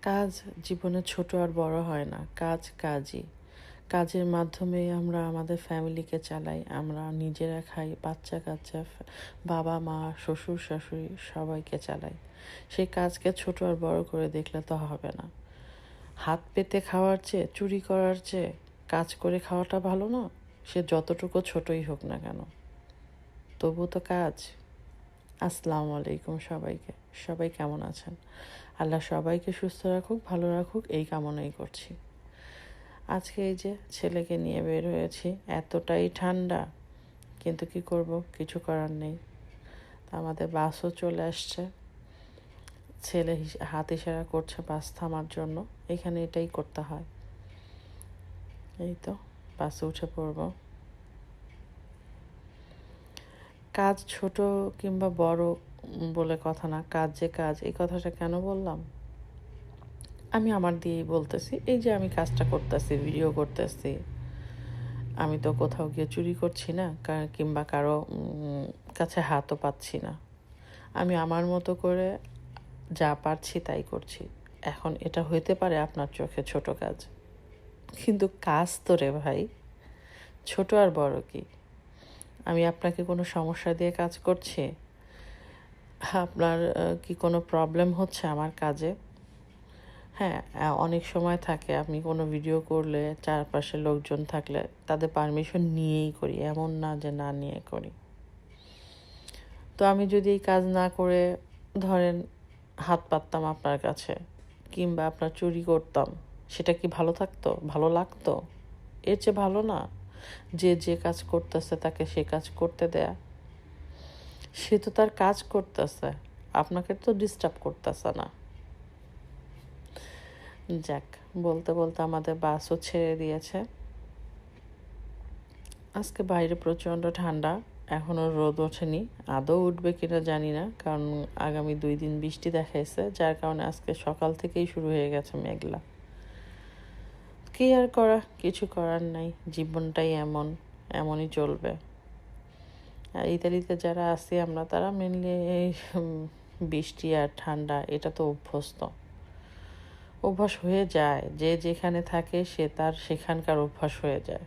কাজ জীবনে ছোট আর বড় হয় না, কাজ কাজই। কাজের মাধ্যমে আমরা আমাদের ফ্যামিলিকে চালাই, আমরা নিজেরা খাই, বাচ্চা কাচ্চা, বাবা মা, শ্বশুর শাশুড়ি সবাইকে চালাই। সেই কাজকে ছোট আর বড় করে দেখলে তো হবে না। হাত পেতে খাওয়ার চেয়ে, চুরি করার চেয়ে কাজ করে খাওয়াটা ভালো না? সে যতটুকু ছোটই হোক না কেন, তবু তো কাজ। আসসালামু আলাইকুম সবাইকে। সবাই কেমন আছেন? আল্লাহ সবাইকে সুস্থ রাখুক, ভালো রাখুক, এই কামনাই করছি। আজকে এই যে ছেলেকে নিয়ে বের হয়েছি, এতটাই ঠান্ডা, কিন্তু কি করব, কিছু করার নেই। আমাদের বাসও চলে আসছে, ছেলে হাত ইশারা করছে বাস থামার জন্য। এখানে এটাই করতে হয়। এই তো বাসে উঠে পড়ব। কাজ ছোট কিংবা বড় বলে কথা না, কাজ যে কাজ, এই কথাটা কেন বললাম? আমি আমার দিয়েই বলতেছি। এই যে আমি কাজটা করতেছি, ভিডিও করতেছি, আমি তো কোথাও গিয়ে চুরি করছি না, কিংবা কারো কাছে হাতও পাচ্ছি না। আমি আমার মতো করে যা পারছি তাই করছি। এখন এটা হইতে পারে আপনার চোখে ছোট কাজ, কিন্তু কাজ তো রে ভাই, ছোট আর বড় কি? আমি আপনাকে কোনো সমস্যা দিয়ে কাজ করছি? আপনার কি কোনো প্রবলেম হচ্ছে আমার কাজে? হ্যাঁ, অনেক সময় থাকে আমি কোনো ভিডিও করলে চারপাশে লোকজন থাকলে তাদের পারমিশন নিয়েই করি, এমন না যে না নিয়ে করি। তো আমি যদি এই কাজ না করে ধরেন হাত পাততাম আপনার কাছে, কিংবা আপনার চুরি করতাম, সেটা কি ভালো থাকতো, ভালো লাগতো? এর চেয়ে ভালো না যে যে কাজ করতেছে তাকে সে কাজ করতে দেয়া। সে তো তার কাজ করতেছে, আপনাকে তো ডিস্টার্ব করতেছে না। যাক, বলতে বলতে আমাদের বাসও ছেড়ে দিয়েছে। আজকে বাইরে প্রচণ্ড ঠান্ডা, এখনও রোদ ওঠেনি। আদৌ উঠবে কিনা জানি না, কারণ আগামী 2 দিন বৃষ্টি দেখাইছে, যার কারণে আজকে সকাল থেকেই শুরু হয়ে গেছে মেঘলা। কি আর করা, কিছু করার নাই, জীবনটাই এমনই চলবে। আর ইতালিতে যারা আছি আমরা, তারা মেনলি এই বৃষ্টি আর ঠান্ডা এটা তো অভ্যাস হয়ে যায়। যে যেখানে থাকে সে তার সেখানকার অভ্যাস হয়ে যায়।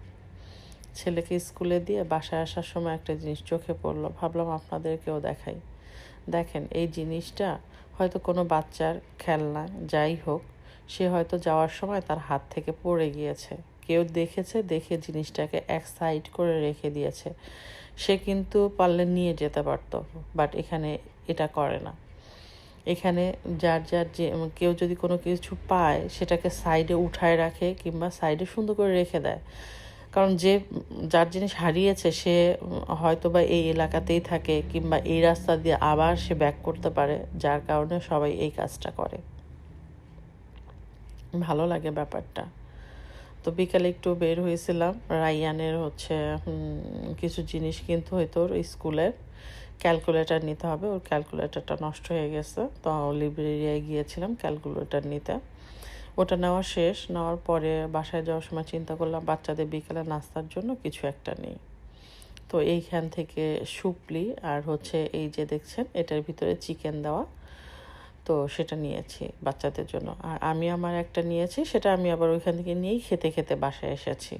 ছেলেকে স্কুলে দিয়ে বাসায় আসার সময় একটা জিনিস চোখে পড়লো, ভাবলাম আপনাদেরকেও দেখাই। দেখেন, এই জিনিসটা হয়তো কোনো বাচ্চার খেলনা, যাই হোক, সে হয়তো যাওয়ার সময় তার হাত থেকে পড়ে গিয়েছে, কেউ দেখেছে, দেখে জিনিসটাকে এক সাইড করে রেখে দিয়েছে। সে কিন্তু পারলে নিয়ে যেতে পারত, বাট এখানে এটা করে না। এখানে যার যে কেউ যদি কোনো কিছু পায় সেটাকে সাইডে উঠায় রাখে, কিংবা সাইডে সুন্দর করে রেখে দেয়। কারণ যার জিনিস হারিয়েছে সে হয়তো বা এই এলাকাতেই থাকে, কিংবা এই রাস্তা দিয়ে আবার সে ব্যাক করতে পারে, যার কারণে সবাই এই কাজটা করে। ভালো লাগে ব্যাপারটা। তো বিকালে একটু বের হয়েছিলাম, রাইয়ানের কিছু জিনিস কিনতে হয়তো, ওর স্কুলের ক্যালকুলেটর নিতে হবে, ওর ক্যালকুলেটরটা নষ্ট হয়ে গেছে। তো লাইব্রেরিয়ায় গিয়েছিলাম ক্যালকুলেটর নিতে। ওটা নেওয়ার পরে বাসায় যাওয়ার সময় চিন্তা করলাম বাচ্চাদের বিকালে নাস্তার জন্য কিছু একটা নেই। তো এইখান থেকে সুপলি আর এই যে দেখছেন এটার ভিতরে চিকেন দেওয়া, তো সেটা নিয়েছি বাচ্চাদের জন্য। আর আমি আমার একটা নিয়েছি, সেটা আমি আবার ওইখান থেকে নিয়েই খেতে খেতে বাসায় এসেছি।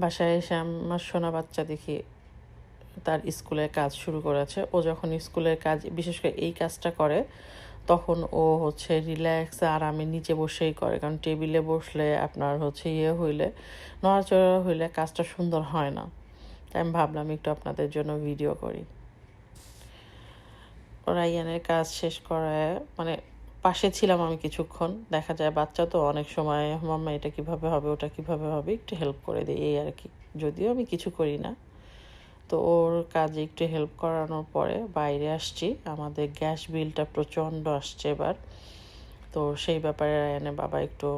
বাসায় এসে আমার সোনা বাচ্চা দেখি তার স্কুলের কাজ শুরু করেছে। ও যখন স্কুলের কাজ, বিশেষ করে এই কাজটা করে, তখন ও রিল্যাক্স আরামে নিচে বসেই করে। কারণ টেবিলে বসলে আপনার হইলে, নড়াচড়া হইলে কাজটা সুন্দর হয় না। তাই আমি ভাবলাম একটু আপনাদের জন্য ভিডিও করি। রাইয়ানের কাজ শেষ করায় পাশে ছিলাম আমি কিছুক্ষণ। দেখা যায় বাচ্চা তো অনেক সময়, মাম্মা এটা কিভাবে হবে, ওটা কিভাবে হবে, একটু হেল্প করে দিই, এই আর কি। যদিও আমি কিছু করি না। তো ওর কাজে একটু হেল্প করানোর পরে বাইরে আসছি। আমাদের গ্যাস বিলটা প্রচণ্ড আসছে এবার। তো সেই ব্যাপারে রায়ানের বাবা একটু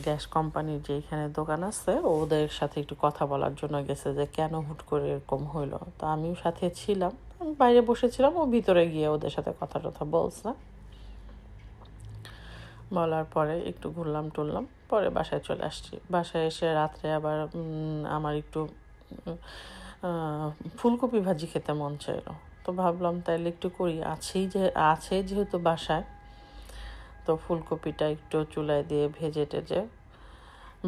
গ্যাস কোম্পানির যে এখানে দোকান আছে ওদের সাথে একটু কথা বলার জন্য গেছে, যে কেন হুট করে এরকম হইলো। তো আমিও সাথে ছিলাম, আমি বাইরে বসেছিলাম, ও ভিতরে গিয়ে ওদের সাথে কথা বলছে। বলার পরে একটু ঘুরলাম টুরলাম, পরে বাসায় চলে আসছি। বাসায় এসে রাত্রে আবার আমার একটু ফুলকপি ভাজি খেতে মন চাইলো। তো ভাবলাম তাইলে একটু করি, আছে যেহেতু বাসায়। তো ফুলকপিটা একটু চুলায় দিয়ে ভেজে টেজে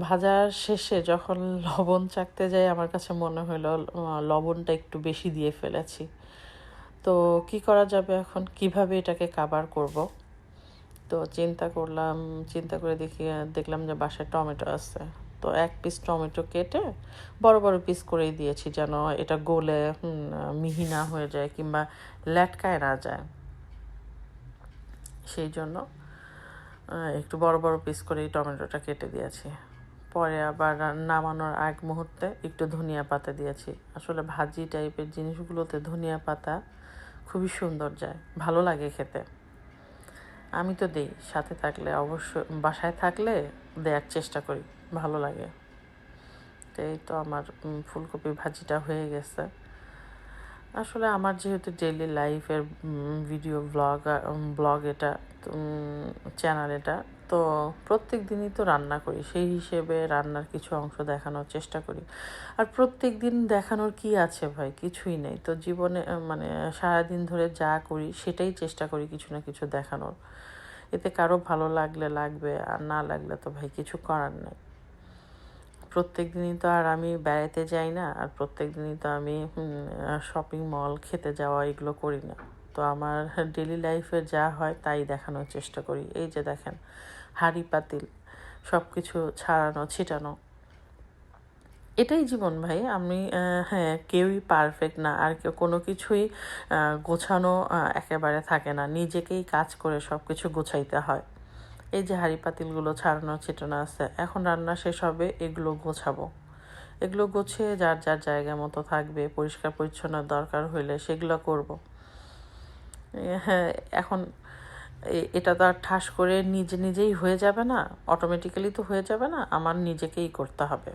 ভাজার শেষে যখন লবণ চাখতে যাই আমার কাছে মনে হলো লবণটা একটু বেশি দিয়ে ফেলেছি। তো কি করা যাবে এখন, কিভাবে এটাকে কাভার করব? তো চিন্তা করে দেখলাম যে বাসায় টমেটো আছে। তো এক পিস টমেটো কেটে বড় বড় পিস করেই দিয়েছি, যেন এটা গলে মিহি না হয়ে যায় কিংবা ল্যাটকায় না যায়। সেই জন্য একটু বড় বড় পিস করেই টমেটোটা কেটে দিয়েছি। পরে আবার নামানোর আগ মুহূর্তে একটু ধনিয়া পাতা দিয়েছি। আসলে ভাজি টাইপের জিনিসগুলোতে ধনিয়া পাতা খুবই সুন্দর যায়, ভালো লাগে খেতে। আমি তো দিই, সাথে থাকলে অবশ্যই, বাসায় থাকলে দেওয়ার চেষ্টা করি, ভালো লাগে। তো এই তো আমার ফুলকপি ভাজিটা হয়ে গেছে। আসলে আমার যেহেতু ডেইলি লাইফের ভিডিও ব্লগ এটা চ্যানেল এটা, তো প্রত্যেক দিনই তো রান্না করি, সেই হিসেবে রান্নার কিছু অংশ দেখানোর চেষ্টা করি। আর প্রত্যেক দিন দেখানোর কি আছে ভাই, কিছুই নেই তো জীবনে। মানে সারাদিন ধরে যা করি সেটাই চেষ্টা করি কিছু না কিছু দেখানোর। এতে কারো ভালো লাগবে, আর না লাগলে তো ভাই কিছু করার নেই। প্রত্যেক দিনই তো আর আমি বেড়াতে যাই না, আর প্রত্যেক দিনই তো আমি শপিং মল, খেতে যাওয়া এগুলো করি না। তো আমার ডেলি লাইফে যা হয় তাই দেখানোর চেষ্টা করি। এই যে দেখেন, হাঁড়ি পাতিল সব কিছু ছাড়ানো ছিটানো, এটাই জীবন ভাই। আমি হ্যাঁ, কেউই পারফেক্ট না, আর কেউ কোনো কিছুই গোছানো একেবারে থাকে না, নিজেকেই কাজ করে সব কিছু গোছাইতে হয়। এই যে হাঁড়ি পাতিলগুলো ছাড়ানো ছিটানো আছে, এখন রান্না শেষ হবে, এগুলো গোছাবো। এগুলো গুছিয়ে যার যার জায়গা মতো থাকবে, পরিষ্কার পরিচ্ছন্ন দরকার হইলে সেগুলো করব। হ্যাঁ, এখন এটা তো আর ঠাস করে নিজেই হয়ে যাবে না, অটোমেটিক্যালি তো হয়ে যাবে না, আমার নিজেকেই করতে হবে।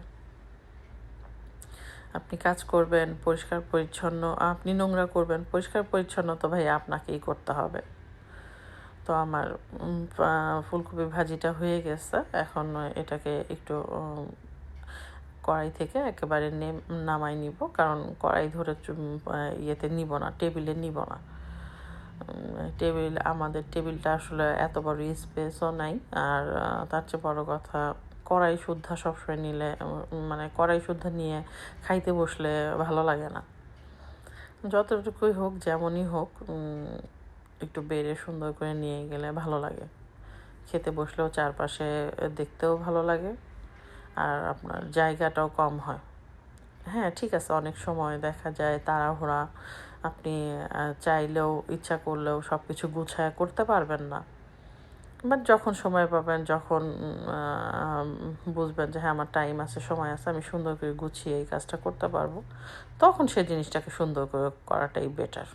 আপনি কাজ করবেন পরিষ্কার পরিচ্ছন্ন, আপনি নোংরা করবেন পরিষ্কার পরিচ্ছন্ন, তো ভাই আপনাকেই করতে হবে। তো আমার ফুলকপি ভাজিটা হয়ে গেছে। এখন এটাকে একটু কড়াই থেকে একেবারে নামাই নিব, কারণ কড়াই ধরে ইয়েতে নিব না, টেবিলে নিব না। আমাদের টেবিলটা আসলে এত বড় স্পেসও নাই। আর তার চেয়ে বড় কথা, কড়াই শুদ্ধা সবসময় নিলে, মানে কড়াই শুদ্ধা নিয়ে খাইতে বসলে ভালো লাগে না। যতটুকুই হোক, যেমনই হোক, একটু বেড়ে সুন্দর করে নিয়ে গেলে ভালো লাগে। খেতে বসলেও চারপাশে দেখতেও ভালো লাগে, আর আপনার জায়গাটাও কম হয়। হ্যাঁ, ঠিক আছে, অনেক সময় দেখা যায় তাড়াহুড়া, আপনি চাইলেও ইচ্ছা করলেও সব কিছু গুছায় করতে পারবেন না। বাট যখন সময় পাবেন, যখন বুঝবেন যে হ্যাঁ আমার টাইম আছে, সময় আছে, আমি সুন্দর করে গুছিয়ে এই কাজটা করতে পারবো, তখন সে জিনিসটাকে সুন্দর করে করাটাই বেটার।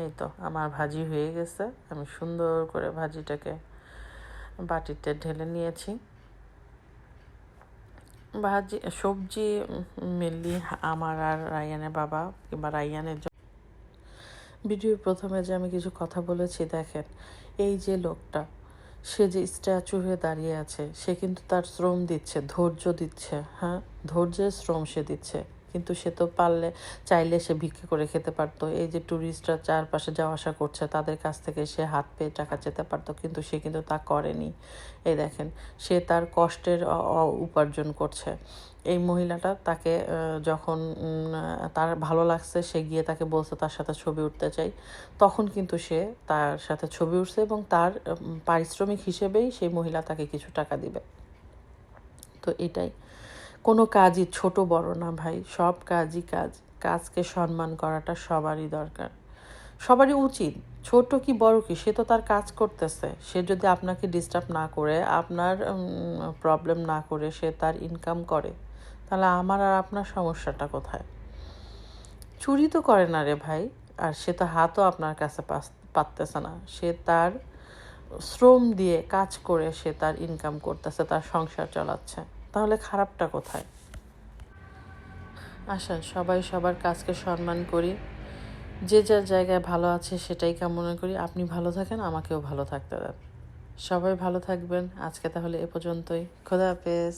এই তো আমার ভাজি হয়ে গেছে, আমি সুন্দর করে ভাজিটাকে বাটিতে ঢেলে নিয়েছি। সবজি মেনলি আমার আর রায়ানের বাবা কিংবা রায়ানের ভিডিওর প্রথমে যে আমি কিছু কথা বলেছি, দেখেন এই যে লোকটা, সে যে স্ট্যাচু হয়ে দাঁড়িয়ে আছে, সে কিন্তু তার শ্রম দিচ্ছে, ধৈর্য দিচ্ছে। হ্যাঁ, ধৈর্যের শ্রম সে দিচ্ছে। কিন্তু সে তো চাইলে সে ভিক্ষে করে খেতে পারতো। এই যে ট্যুরিস্টরা চারপাশে যাওয়া আসা করছে, তাদের কাছ থেকে সে হাত পেয়ে টাকা চেতে পারতো, কিন্তু সে কিন্তু তা করেনি। এই দেখেন, সে তার কষ্টের উপার্জন করছে। এই মহিলাটা তাকে যখন তার ভালো লাগছে, সে গিয়ে তাকে বলছে তার সাথে ছবি উঠতে চাই, তখন কিন্তু সে তার সাথে ছবি উঠছে, এবং তার পারিশ্রমিক হিসেবেই সেই মহিলা তাকে কিছু টাকা দিবে। তো এটাই, কোনো কাজই ছোট বড় না ভাই, সব কাজই কাজ। কাজকে সম্মান করাটা সবারই দরকার, সবারই উচিত। ছোট কি বড় কি, সে তো তার কাজ করতেছে। সে যদি আপনাকে ডিস্টার্ব না করে, আপনার প্রবলেম না করে সে তার ইনকাম করে, তাহলে আমার আর আপনার সমস্যাটা কোথায়? চুরি তো করে না রে ভাই, আর সে তো হাতও আপনার কাছে পাততেছে না। সে তার শ্রম দিয়ে কাজ করে সে তার ইনকাম করতেছে, তার সংসার চালাচ্ছে, তাহলে খারাপটা কোথায়? আসেন সবাই সবার কাজকে সম্মান করি, যে যার জায়গায় ভালো আছে সেটাই কামনা করি। আপনি ভালো থাকেন, আমাকেও ভালো থাকতে দেন। সবাই ভালো থাকবেন। আজকে তাহলে এ পর্যন্তই। খোদা হাফেজ।